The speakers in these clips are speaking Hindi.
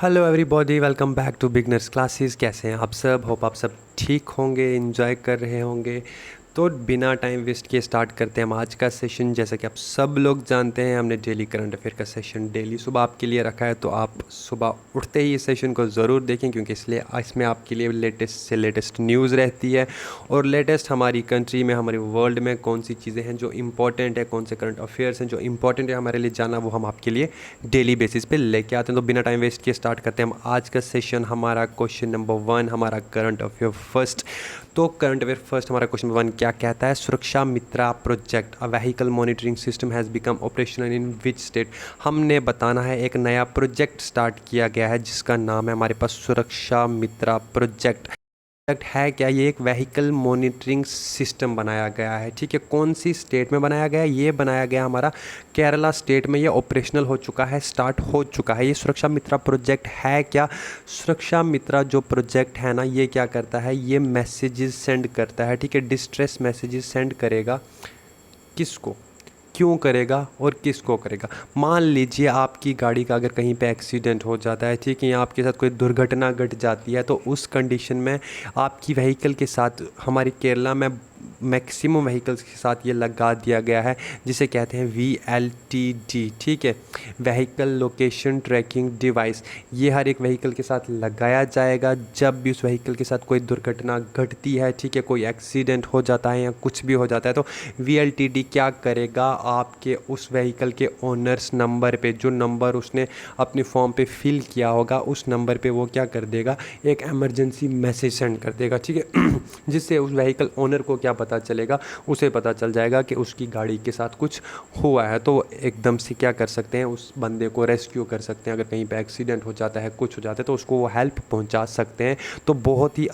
Hello everybody, welcome back to beginners classes. कैसे हैं आप सब? होप आप सब ठीक होंगे, एंजॉय कर रहे होंगे। तो बिना टाइम वेस्ट किए स्टार्ट करते हैं हम आज का सेशन। जैसा कि आप सब लोग जानते हैं, हमने डेली करंट अफेयर का सेशन डेली सुबह आपके लिए रखा है। तो आप सुबह उठते ही इस सेशन को ज़रूर देखें, क्योंकि इसमें आपके लिए लेटेस्ट से लेटेस्ट न्यूज़ रहती है और लेटेस्ट हमारी कंट्री में, हमारे वर्ल्ड में कौन सी चीज़ें हैं जो इंपॉर्टेंट है, कौन से करंट अफेयर्स हैं जो इंपॉर्टेंट है हमारे लिए जाना, वो हम आपके लिए डेली बेसिस पे लेके आते हैं। तो बिना टाइम वेस्ट किए स्टार्ट करते हैं हम आज का सेशन। हमारा क्वेश्चन नंबर 1, हमारा करंट अफेयर फर्स्ट। तो करंट अफेयर फर्स्ट हमारा क्वेश्चन नंबर 1 क्या कहता है? Suraksha Mitra project a vehicle monitoring system has become operational in which state. हमने बताना है एक नया प्रोजेक्ट स्टार्ट किया गया है जिसका नाम है हमारे पास सुरक्षा मित्रा प्रोजेक्ट। है क्या? ये एक व्हीकल मॉनिटरिंग सिस्टम बनाया गया है। ठीक है, कौन सी स्टेट में बनाया गया है? ये बनाया गया हमारा केरला स्टेट में। ये ऑपरेशनल हो चुका है, स्टार्ट हो चुका है। ये सुरक्षा मित्रा प्रोजेक्ट है क्या? सुरक्षा मित्रा जो प्रोजेक्ट है ना, ये क्या करता है? ये मैसेजेस सेंड करता है। ठीक है, डिस्ट्रेस मैसेजेस सेंड करेगा। किसको, क्यों करेगा और किसको करेगा? मान लीजिए आपकी गाड़ी का अगर कहीं पे एक्सीडेंट हो जाता है, ठीक है, या आपके साथ कोई दुर्घटना घट जाती है, तो उस कंडीशन में आपकी व्हीकल के साथ, हमारी केरला में मैक्सिमम व्हीकल्स के साथ ये लगा दिया गया है, जिसे कहते हैं VLTD। ठीक है, व्हीकल लोकेशन ट्रैकिंग डिवाइस। ये हर एक व्हीकल के साथ लगाया जाएगा जब भी उस व्हीकल के साथ कोई दुर्घटना घटती है। ठीक है, कोई एक्सीडेंट हो जाता है या कुछ भी हो जाता है, तो VLTD क्या करेगा? आपके उस व्हीकल के ओनर्स नंबर पे, जो नंबर उसने अपने फॉर्म पे फिल किया होगा, उस नंबर पे वो क्या कर देगा? एक इमरजेंसी मैसेज सेंड कर देगा। ठीक है जिससे उस व्हीकल ओनर को क्या पता चलेगा? उसे पता चल जाएगा कि उसकी गाड़ी के साथ कुछ हुआ है। तो एकदम से क्या कर सकते हैं? उस बंदे को रेस्क्यू कर सकते हैं। अगर कहीं पे एक्सीडेंट हो जाता है, कुछ हो जाता है, तो उसको वो हेल्प पहुंचा सकते हैं। तो बहुत ही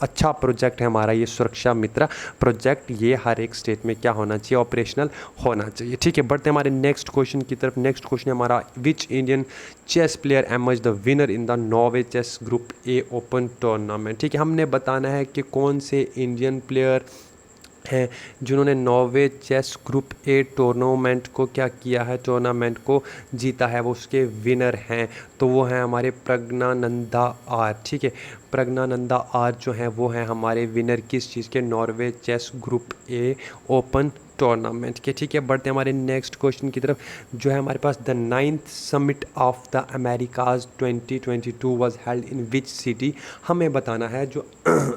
अच्छा प्रोजेक्ट है हमारा ये सुरक्षा मित्र प्रोजेक्ट। ये हर एक स्टेट में क्या होना चाहिए? ऑपरेशनल होना चाहिए। ठीक है, बढ़ते हैं हमारे नेक्स्ट क्वेश्चन की तरफ। नेक्स्ट क्वेश्चन है हमारा, which Indian chess player emerge the winner in the Norway chess group A open tournament. ठीक है, हमने बताना है कि कौन से इंडियन प्लेयर हैं जिन्होंने Norway chess group A tournament को क्या किया है, टूर्नामेंट को जीता है, वो उसके विनर हैं। तो वो हैं हमारे प्रज्ञानंदा आर। ठीक है, प्रज्ञानंदा आर जो हैं वो हैं हमारे विनर किस चीज़ के? Norway chess group A open tournament के। ठीक है, बढ़ते हैं हमारे नेक्स्ट क्वेश्चन की तरफ, जो है हमारे पास, the 9th summit of the Americas 2022 was held in which city. हमें बताना है जो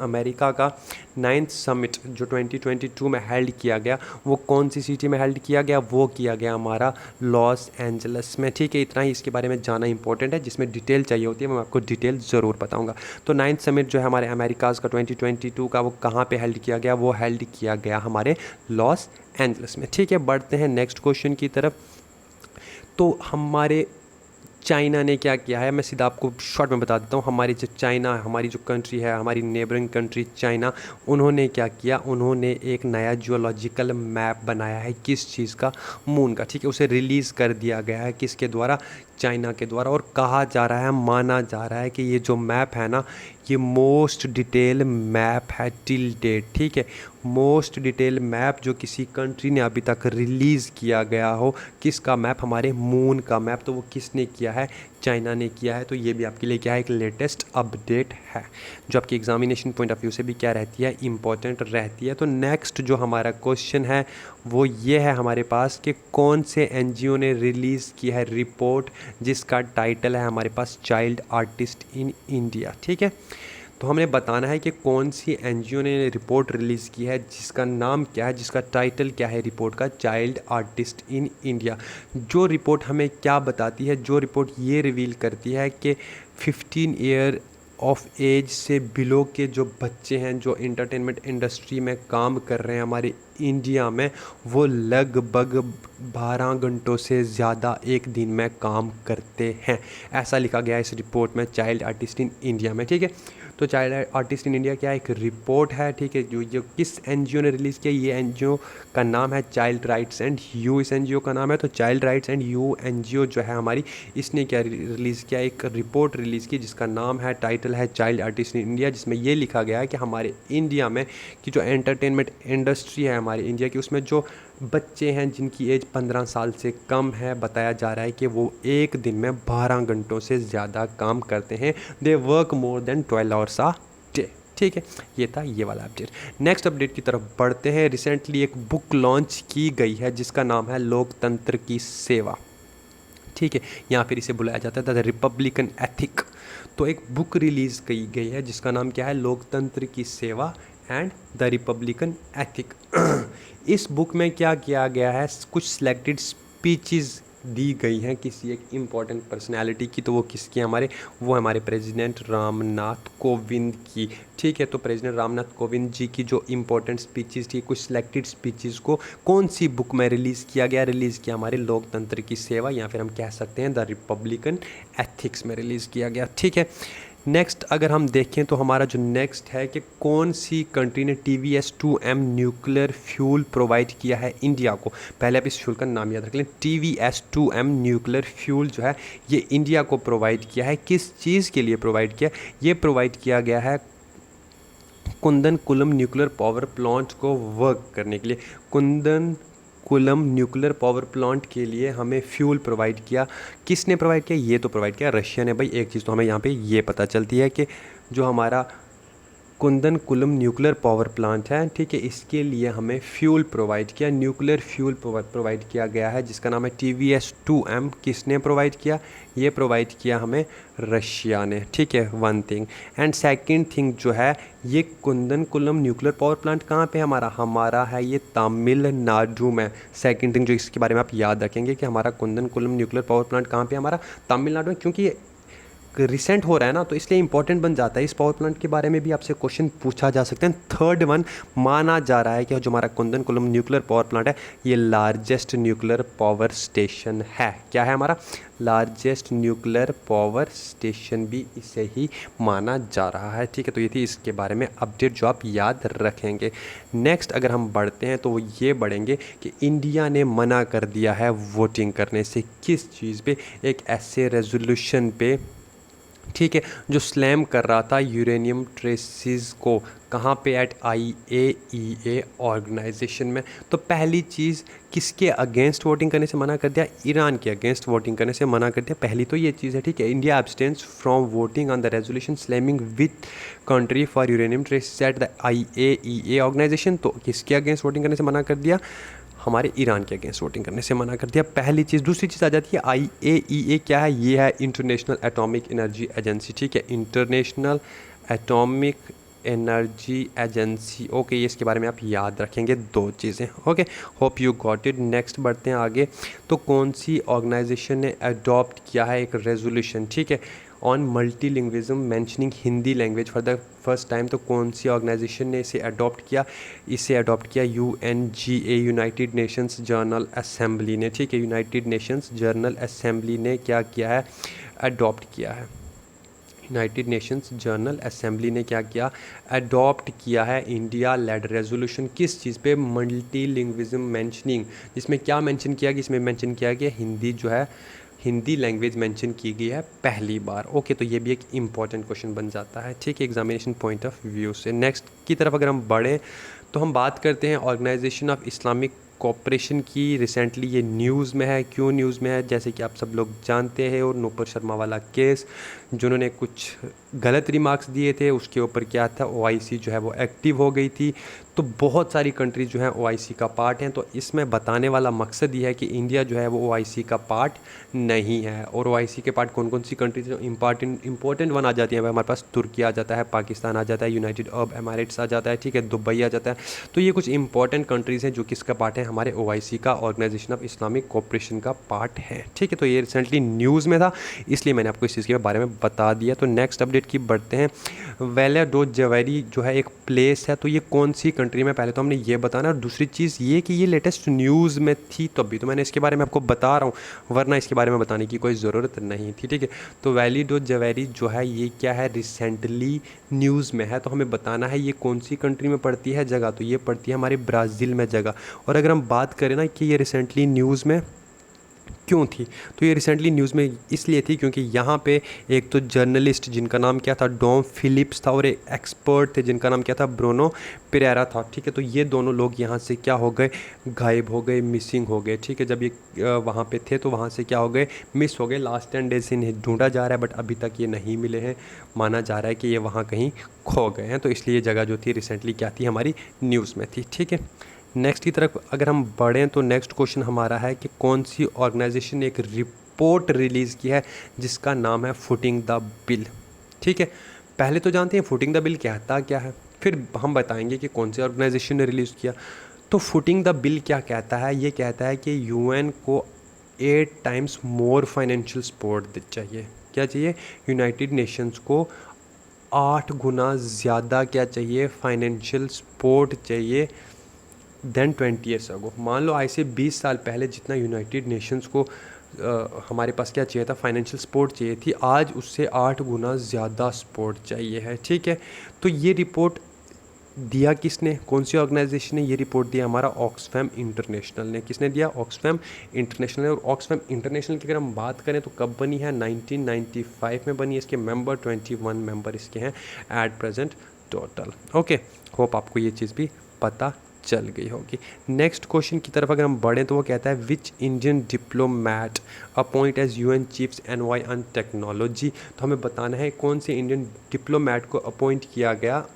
अमेरिका का 9th समिट जो 2022 में हेल्ड किया गया, वो कौन सी सिटी में हेल्ड किया गया? वो किया गया हमारा लॉस एंजलस में। ठीक है, इतना ही इसके बारे में जानना इंपॉर्टेंट है। जिसमें डिटेल चाहिए होती है मैं आपको डिटेल ज़रूर बताऊंगा। तो 9th समिट जो है हमारे अमेरिकाज का 2022 का, वो कहाँ पे हेल्ड किया गया? वो हेल्ड किया गया हमारे लॉस एंजलस में। ठीक है, बढ़ते हैं नेक्स्ट क्वेश्चन की तरफ। तो हमारे चाइना ने क्या किया है, मैं सीधा आपको शॉर्ट में बता देता हूँ। हमारी जो चाइना, हमारी जो कंट्री है, हमारी नेबरिंग कंट्री चाइना, उन्होंने क्या किया? उन्होंने एक नया जियोलॉजिकल मैप बनाया है। किस चीज़ का? मून का। ठीक है, उसे रिलीज़ कर दिया गया है किसके द्वारा? चाइना के द्वारा। और कहा जा रहा है, माना जा रहा है कि ये जो मैप है ना, ये मोस्ट डिटेल मैप है टिल डेट। ठीक है, मोस्ट डिटेल मैप जो किसी कंट्री ने अभी तक रिलीज़ किया गया हो। किसका मैप? हमारे मून का मैप। तो वो किसने किया है? चाइना ने किया है। तो ये भी आपके लिए क्या है? एक लेटेस्ट अपडेट है, जो आपकी एग्जामिनेशन पॉइंट ऑफ व्यू से भी क्या रहती है? इंपॉर्टेंट रहती है। तो नेक्स्ट जो हमारा क्वेश्चन है वो ये है हमारे पास, कि कौन से NGO ने रिलीज़ की है रिपोर्ट जिसका टाइटल है हमारे पास चाइल्ड आर्टिस्ट इन इंडिया। ठीक है, तो हमने बताना है कि कौन सी NGO ने रिपोर्ट रिलीज़ की है, जिसका नाम क्या है, जिसका टाइटल क्या है रिपोर्ट का? Child artist in India. जो रिपोर्ट हमें क्या बताती है? जो रिपोर्ट ये रिवील करती है कि 15 ईयर ऑफ एज से बिलो के जो बच्चे हैं, जो इंटरटेनमेंट इंडस्ट्री में काम कर रहे हैं हमारे इंडिया में, वो लगभग 12 घंटों से ज़्यादा एक दिन में काम करते हैं। ऐसा लिखा गया है इस रिपोर्ट में, चाइल्ड आर्टिस्ट इन इंडिया में। ठीक है, तो चाइल्ड आर्टिस्ट इन इंडिया क्या एक रिपोर्ट है। ठीक है, जो किस NGO ने रिलीज़ किया? ये NGO का नाम है चाइल्ड राइट्स एंड यू। इस NGO का नाम है। तो child rights and you NGO जो है हमारी, इसने क्या रिलीज़ किया? एक रिपोर्ट रिलीज़ की जिसका नाम है, टाइटल है चाइल्ड आर्टिस्ट इन इंडिया, जिसमें ये लिखा गया है कि हमारे इंडिया में की जो एंटरटेनमेंट इंडस्ट्री है हमारे इंडिया की, उसमें जो बच्चे हैं जिनकी एज 15 साल से कम है, बताया जा रहा है कि वो एक दिन में 12 घंटों से ज़्यादा काम करते हैं। They work more than 12 hours a day. ठीक है, ये था ये वाला अपडेट। नेक्स्ट अपडेट की तरफ बढ़ते हैं। रिसेंटली एक बुक लॉन्च की गई है जिसका नाम है लोकतंत्र की सेवा। ठीक है, या फिर इसे बुलाया जाता है द रिपब्लिकन एथिक। तो एक बुक रिलीज़ की गई है जिसका नाम क्या है, लोकतंत्र की सेवा एंड द रिपब्लिकन एथिक। इस बुक में क्या किया गया है, कुछ सिलेक्टेड स्पीचेस दी गई हैं किसी एक इम्पॉर्टेंट पर्सनैलिटी की। तो वो किसकी, वो हमारे प्रेसिडेंट रामनाथ कोविंद की। ठीक है, तो प्रेसिडेंट रामनाथ कोविंद जी की जो इम्पोर्टेंट स्पीचेस थी, कुछ सिलेक्टेड स्पीचेस को कौन सी बुक में रिलीज़ किया हमारे लोकतंत्र की सेवा, या फिर हम कह सकते हैं द रिपब्लिकन एथिक्स में रिलीज़ किया गया। ठीक है, नेक्स्ट अगर हम देखें तो हमारा जो नेक्स्ट है कि कौन सी कंट्री ने TVS-2M न्यूक्लियर फ्यूल प्रोवाइड किया है इंडिया को। पहले आप इस फ्यूल का नाम याद रख लें, TVS-2M न्यूक्लियर फ्यूल जो है ये इंडिया को प्रोवाइड किया है। किस चीज़ के लिए प्रोवाइड किया, ये प्रोवाइड किया गया है कुंदनकुलम न्यूक्लियर पावर प्लांट को वर्क करने के लिए। कुंदनकुलम न्यूक्लियर पावर प्लांट के लिए हमें फ्यूल प्रोवाइड किया। किसने प्रोवाइड किया, ये तो प्रोवाइड किया रशिया ने। भाई एक चीज़ तो हमें यहाँ पे ये पता चलती है कि जो हमारा कुंदनकुलम न्यूक्लियर पावर प्लांट है, ठीक है, इसके लिए हमें फ्यूल प्रोवाइड किया, न्यूक्लियर फ्यूल प्रोवाइड किया गया है जिसका नाम है TVS-2M। किसने प्रोवाइड किया, ये प्रोवाइड किया हमें रशिया ने। ठीक है, one thing. And second thing जो है, ये कुंदनकुलम न्यूक्लियर पावर प्लांट कहाँ पे हमारा है ये तमिलनाडु में। सेकंड थिंग जो इसके बारे में आप याद रखेंगे कि हमारा कुंदनकुलम न्यूक्लियर पावर प्लांट कहाँ पे हमारा तमिलनाडु में, क्योंकि रिसेंट हो रहा है ना, तो इसलिए इंपॉर्टेंट बन जाता है। इस पावर प्लांट के बारे में भी आपसे क्वेश्चन पूछा जा सकते हैं। थर्ड वन, माना जा रहा है कि जो हमारा कुंदनकुलम न्यूक्लियर पावर प्लांट है ये लार्जेस्ट न्यूक्लियर पावर स्टेशन है। क्या है हमारा, लार्जेस्ट न्यूक्लियर पावर स्टेशन भी इसे ही माना जा रहा है। ठीक है, तो ये थी इसके बारे में अपडेट जो आप याद रखेंगे। नेक्स्ट अगर हम बढ़ते हैं तो वो ये बढ़ेंगे कि इंडिया ने मना कर दिया है वोटिंग करने से। किस चीज़ पे, एक ऐसे रेजोल्यूशन पे, ठीक है, जो स्लैम कर रहा था यूरेनियम ट्रेसिस को। कहाँ पे, एट IAEA ऑर्गेनाइजेशन में। तो पहली चीज़, किसके अगेंस्ट वोटिंग करने से मना कर दिया, ईरान के अगेंस्ट वोटिंग करने से मना कर दिया। पहली तो ये चीज़ है। ठीक है, India abstains from voting on the resolution slamming with country for uranium traces at the IAEA organisation. तो किसके अगेंस्ट वोटिंग करने से मना कर दिया, हमारे ईरान के अगेंस्ट वोटिंग करने से मना कर दिया। पहली चीज़। दूसरी चीज़ आ जाती है IAEA क्या है, ये है इंटरनेशनल एटॉमिक एनर्जी एजेंसी। ठीक है, international atomic energy agency. Okay, ये इसके बारे में आप याद रखेंगे दो चीज़ें। Okay, hope you got it. Next बढ़ते हैं आगे। तो कौन सी ऑर्गेनाइजेशन ने अडॉप्ट किया है एक रेजोल्यूशन, ठीक है, on मल्टीलिंग्विज्म mentioning Hindi language for the first time. तो कौन सी ऑर्गेनाइजेशन ने इसे अडॉप्ट किया, UNGA, United Nations general assembly ने। ठीक है, यूनाइटेड नेशंस जनरल असेंबली ने क्या किया है, अडॉप्ट किया है। यूनाइटेड नेशंस जनरल असेंबली ने क्या किया, अडॉप्ट किया है इंडिया लेड रेजोल्यूशन। किस चीज़ पे, मल्टीलिंग्विज्म मेंशनिंग। जिसमें क्या मेंशन किया गया, इसमें मेंशन किया गया हिंदी जो है, हिंदी लैंग्वेज मेंशन की गई है पहली बार। ओके, तो ये भी एक इंपॉर्टेंट क्वेश्चन बन जाता है। ठीक है, एग्जामिनेशन पॉइंट ऑफ व्यू से। नेक्स्ट की तरफ अगर हम बढ़ें तो हम बात करते हैं ऑर्गेनाइजेशन ऑफ इस्लामिक कोऑपरेशन की। रिसेंटली ये न्यूज़ में है। क्यों न्यूज़ में है, जैसे कि आप सब लोग जानते हैं, और नूपुर शर्मा वाला केस, जिन्होंने कुछ गलत रिमार्क्स दिए थे, उसके ऊपर क्या था, OIC जो है वो एक्टिव हो गई थी। तो बहुत सारी कंट्रीज जो हैं OIC का पार्ट हैं। तो इसमें बताने वाला मकसद ये है कि इंडिया जो है वो OIC का पार्ट नहीं है। और OIC के पार्ट कौन कौन सी कंट्रीज जो इंपॉर्टेंट वन आ जाती है, हमारे पास तुर्की आ जाता है, पाकिस्तान आ जाता है, यूनाइटेड अरब एमिरेट्स आ जाता है, ठीक है, दुबई आ जाता है। तो ये कुछ इंपॉर्टेंट कंट्रीज़ हैं जो किसका पार्ट है, हमारे OIC का, ऑर्गेनाइजेशन ऑफ इस्लामिक कोऑपरेशन का पार्ट है। ठीक है, तो ये रिसेंटली न्यूज़ में था, इसलिए मैंने आपको इस चीज़ के बारे में बता दिया। तो नेक्स्ट अपडेट की बढ़ते हैं। वैलाडोलिड जो है एक प्लेस है, तो ये कौन सी कंट्री में, पहले तो हमने ये बताना। और दूसरी चीज़ ये कि ये लेटेस्ट न्यूज़ में थी, तो अभी तो मैंने इसके बारे में आपको बता रहा हूँ, वरना इसके बारे में बताने की कोई ज़रूरत नहीं थी। ठीक है, तो वैलाडोलिड जो है ये क्या है, रिसेंटली न्यूज़ में है। तो हमें बताना है ये कौन सी कंट्री में पड़ती है जगह, तो ये पड़ती है हमारे ब्राज़ील में जगह। और अगर हम बात करें ना कि ये रिसेंटली न्यूज़ में क्यों थी? तो ये रिसेंटली न्यूज़ में इसलिए थी क्योंकि यहाँ पे एक तो जर्नलिस्ट जिनका नाम क्या था, डॉम फिलिप्स था, और एक एक्सपर्ट थे जिनका नाम क्या था, ब्रूनो पेरेरा था। ठीक है, तो ये दोनों लोग यहाँ से क्या हो गए, गायब हो गए, मिसिंग हो गए। ठीक है, जब ये वहाँ पे थे तो वहाँ से क्या हो गए, मिस हो गए। लास्ट 10 डेज से इन्हें ढूंढा जा रहा है, बट अभी तक ये नहीं मिले हैं। माना जा रहा है कि ये वहाँ कहीं खो गए हैं। तो इसलिए ये जगह जो थी रिसेंटली क्या थी, हमारी न्यूज़ में थी। ठीक है, नेक्स्ट की तरफ अगर हम बढ़ें तो नेक्स्ट क्वेश्चन हमारा है कि कौन सी ऑर्गेनाइजेशन ने एक रिपोर्ट रिलीज़ की है जिसका नाम है फुटिंग द बिल। ठीक है, पहले तो जानते हैं फुटिंग द बिल कहता क्या है, फिर हम बताएंगे कि कौन सी ऑर्गेनाइजेशन ने रिलीज़ किया। तो फुटिंग द बिल क्या कहता है, ये कहता है कि यूएन को 8 टाइम्स मोर फाइनेंशियल सपोर्ट चाहिए। क्या चाहिए? यूनाइटेड नेशंस को 8 गुना ज़्यादा क्या चाहिए, फाइनेंशियल सपोर्ट चाहिए देन 20 ईयर्स अगो। मान लो आज से 20 साल पहले जितना यूनाइटेड नेशंस को हमारे पास क्या चाहिए था, फाइनेंशियल सपोर्ट चाहिए थी, आज उससे 8 गुना ज़्यादा सपोर्ट चाहिए है। ठीक है, तो ये रिपोर्ट दिया किसने, कौन सी ऑर्गेनाइजेशन ने ये रिपोर्ट दिया? हमारा ऑक्सफैम इंटरनेशनल ने। किसने दिया? ऑक्सफैम इंटरनेशनल ने। और ऑक्सफैम इंटरनेशनल की अगर हम बात करें तो कब बनी है? 1995 में बनी है। इसके मेंबर 21 मेंबर इसके हैं at present total. Okay, hope आपको ये चीज़ भी पता चल गई होगी। नेक्स्ट क्वेश्चन की तरफ अगर हम बढ़ें तो वो कहता है which Indian diplomat appoint as UN chiefs NY on technology. तो हमें बताना है कौन से इंडियन डिप्लोमैट को अपॉइंट किया गया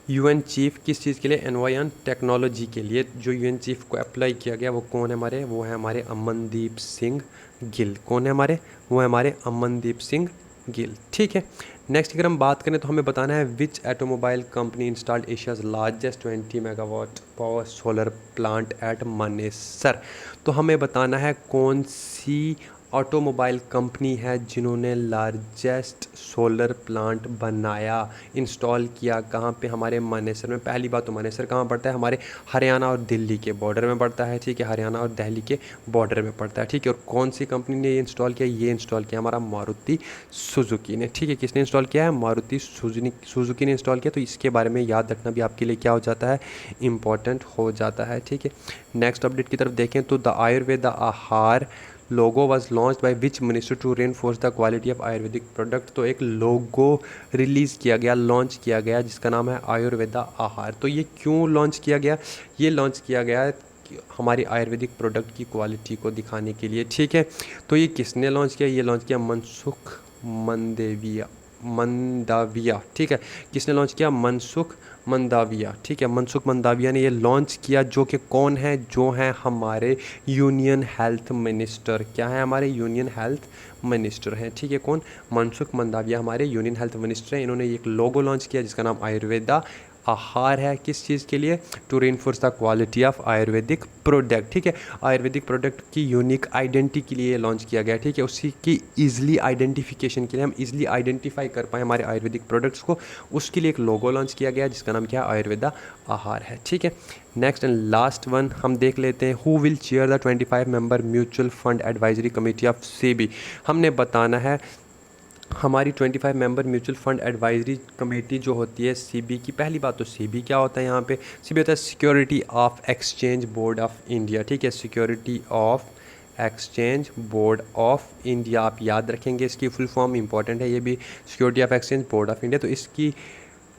यूएन चीफ किस चीज़ के लिए? एनवाई ऑन टेक्नोलॉजी के लिए। जो यूएन चीफ को अप्लाई किया गया वो कौन है हमारे? वो है हमारे अमनदीप सिंह गिल। कौन है हमारे? वो है हमारे अमनदीप सिंह गिल। ठीक है, नेक्स्ट अगर हम बात करें तो हमें बताना है which automobile company installed Asia's largest 20 megawatt power solar plant at Manesar. तो हमें बताना है कौन सी ऑटोमोबाइल कंपनी है जिन्होंने लार्जेस्ट सोलर प्लांट बनाया, इंस्टॉल किया। कहाँ पे? हमारे मानेसर में। पहली बात तो मानेसर कहाँ पड़ता है? हमारे हरियाणा और दिल्ली के बॉर्डर में पड़ता है। ठीक है, हरियाणा और दिल्ली के बॉर्डर में पड़ता है। ठीक है, और कौन सी कंपनी ने ये इंस्टॉल किया? ये इंस्टॉल किया हमारा मारुति सुजुकी ने। ठीक है, किसने इंस्टॉल किया है? मारुति सुजुकी ने इंस्टॉल किया। तो इसके बारे में याद रखना भी आपके लिए क्या हो जाता है, इंपॉर्टेंट हो जाता है। ठीक है, नेक्स्ट अपडेट की तरफ देखें तो the Ayurveda Aahar logo was launched by which minister to reinforce the quality of Ayurvedic product. तो एक लोगो रिलीज़ किया गया, लॉन्च किया गया जिसका नाम है आयुर्वेदा आहार। तो ये क्यों लॉन्च किया गया? ये लॉन्च किया गया हमारी आयुर्वेदिक प्रोडक्ट की क्वालिटी को दिखाने के लिए। ठीक है, तो ये किसने लॉन्च किया? ये लॉन्च किया मनसुख मंदाविया। ठीक है, किसने लॉन्च किया? मनसुख मंदाविया। ठीक है, मनसुख मंदाविया ने ये लॉन्च किया, जो कि कौन है? जो हैं हमारे यूनियन हेल्थ मिनिस्टर। क्या है? हमारे यूनियन हेल्थ मिनिस्टर हैं। ठीक है, कौन? मनसुख मंदाविया हमारे यूनियन हेल्थ मिनिस्टर हैं। इन्होंने एक लोगो लॉन्च किया जिसका नाम आयुर्वेदा आहार है। किस चीज़ के लिए? To reinforce the quality of Ayurvedic product. ठीक है, आयुर्वेदिक प्रोडक्ट की यूनिक आइडेंटिटी के लिए लॉन्च किया गया। ठीक है, उसी की ईजिली आइडेंटिफिकेशन के लिए, हम ईजिली आइडेंटिफाई कर पाएँ हमारे आयुर्वेदिक प्रोडक्ट्स को, उसके लिए एक लोगो लॉन्च किया गया जिसका नाम क्या है? आयुर्वेदा आहार है। ठीक है, नेक्स्ट एंड लास्ट वन हम देख लेते हैं, who will chair the 25 member mutual fund advisory committee of SEBI. हमने बताना है हमारी 25 member mutual fund advisory committee जो होती है सीबी की। पहली बात तो सीबी क्या होता है? यहाँ पे सीबी होता है security of exchange board of India. ठीक है, security of exchange board of India. आप याद रखेंगे, इसकी फुल फॉर्म इंपॉर्टेंट है ये भी, security of exchange board of India. तो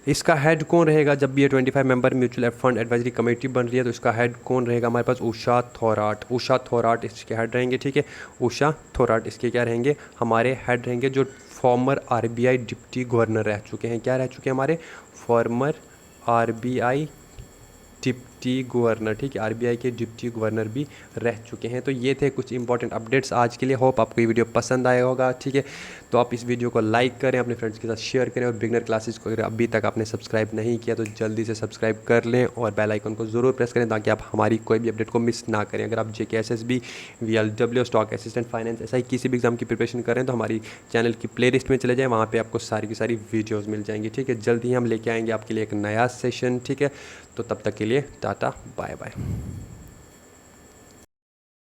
इसका हेड कौन रहेगा? जब भी ये 25 member mutual fund advisory committee बन रही है तो इसका हेड कौन रहेगा हमारे पास? उषा थोराट। उषा थोराट इसके हेड रहेंगे। ठीक है, उषा थोराट इसके क्या रहेंगे? हमारे हेड रहेंगे, जो फॉर्मर आरबीआई डिप्टी गवर्नर रह चुके हैं। क्या रह चुके हैं? हमारे फॉर्मर आरबीआई डिप्टी गवर्नर। ठीक है, आरबीआई के डिप्टी गवर्नर भी रह चुके हैं। तो ये थे कुछ इंपॉर्टेंट अपडेट्स आज के लिए। होप आपको ये वीडियो पसंद आया होगा। ठीक है, तो आप इस वीडियो को लाइक करें, अपने फ्रेंड्स के साथ शेयर करें, और बिगनर क्लासेस को अगर अभी तक आपने सब्सक्राइब नहीं किया तो जल्दी से सब्सक्राइब कर लें और बेल आइकन को ज़रूर प्रेस करें ताकि आप हमारी कोई भी अपडेट को मिस ना करें। अगर आप JKSSB, VLW, stock assistant, finance, ऐसा ही किसी भी एग्जाम की प्रिपरेशन करें तो हमारी चैनल की प्लेलिस्ट में चले जाएँ, वहाँ पर आपको सारी की सारी वीडियोज़ मिल जाएंगी। ठीक है, जल्दी ही हम लेके आएंगे आपके लिए एक नया सेशन। ठीक है, तो तब तक के लिए टाटा बाय बाय।